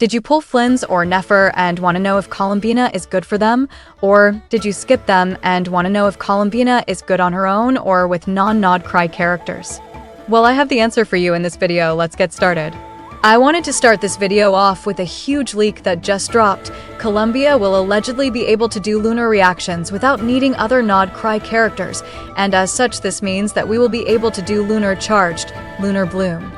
Did you pull Flins or Nefer and want to know if Columbina is good for them? Or did you skip them and want to know if Columbina is good on her own or with non-nod Krai characters? Well, I have the answer for you in this video. Let's get started. I wanted to start this video off with a huge leak that just dropped. Columbina will allegedly be able to do lunar reactions without needing other nod Krai characters, and as such this means that we will be able to do Lunar Charged, Lunar Bloom,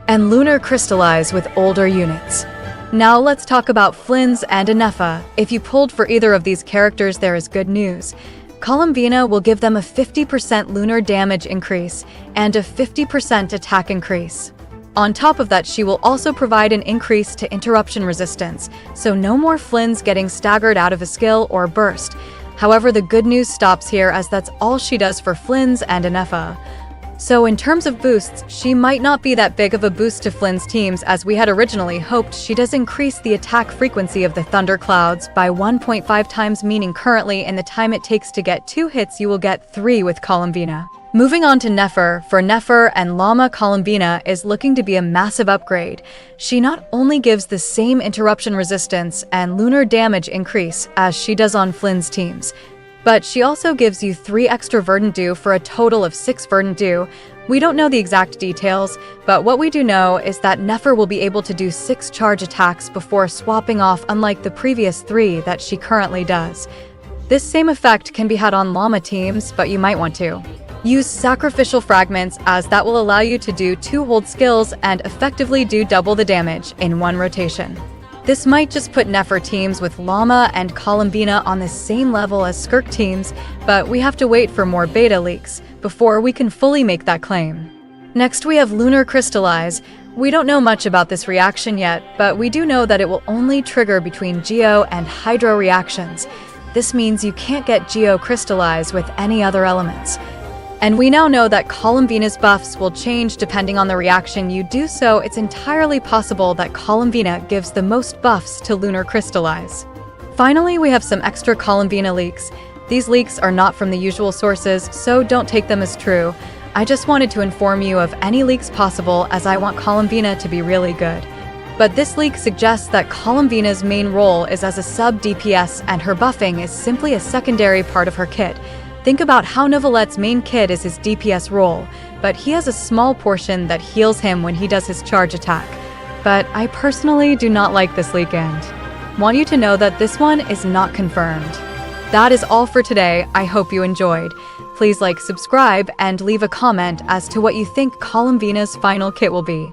and Lunar Crystallize with older units. Now let's talk about Flins and Nefer. If you pulled for either of these characters, there is good news. Columbina will give them a 50% lunar damage increase and a 50% attack increase. On top of that, she will also provide an increase to interruption resistance, so no more Flins getting staggered out of a skill or burst. However, the good news stops here, as that's all she does for Flins and Nefer. So in terms of boosts, she might not be that big of a boost to Flynn's teams as we had originally hoped. She does increase the attack frequency of the thunderclouds by 1.5 times, meaning currently in the time it takes to get 2 hits, you will get 3 with Columbina. Moving on to Nefer. For Nefer and Llama, Columbina is looking to be a massive upgrade. She not only gives the same interruption resistance and lunar damage increase as she does on Flynn's teams, but she also gives you 3 extra Verdant Dew for a total of 6 Verdant Dew. We don't know the exact details, but what we do know is that Nefer will be able to do 6 charge attacks before swapping off, unlike the previous 3 that she currently does. This same effect can be had on Llama teams, but you might want to use Sacrificial Fragments, as that will allow you to do 2 hold skills and effectively do double the damage in 1 rotation. This might just put Nefer teams with Llama and Columbina on the same level as Skirk teams, but we have to wait for more beta leaks before we can fully make that claim. Next we have Lunar Crystallize. We don't know much about this reaction yet, but we do know that it will only trigger between Geo and Hydro reactions. This means you can't get Geo Crystallize with any other elements. And we now know that Columbina's buffs will change depending on the reaction you do, so it's entirely possible that Columbina gives the most buffs to Lunar Crystallize. Finally, we have some extra Columbina leaks. These leaks are not from the usual sources, so don't take them as true. I just wanted to inform you of any leaks possible, as I want Columbina to be really good. But this leak suggests that Columbina's main role is as a sub DPS, and her buffing is simply a secondary part of her kit. Think about how Neuvilllette's main kit is his DPS role, but he has a small portion that heals him when he does his charge attack. But I personally do not like this leak and want you to know that this one is not confirmed. That is all for today. I hope you enjoyed. Please like, subscribe, and leave a comment as to what you think Columbina's final kit will be.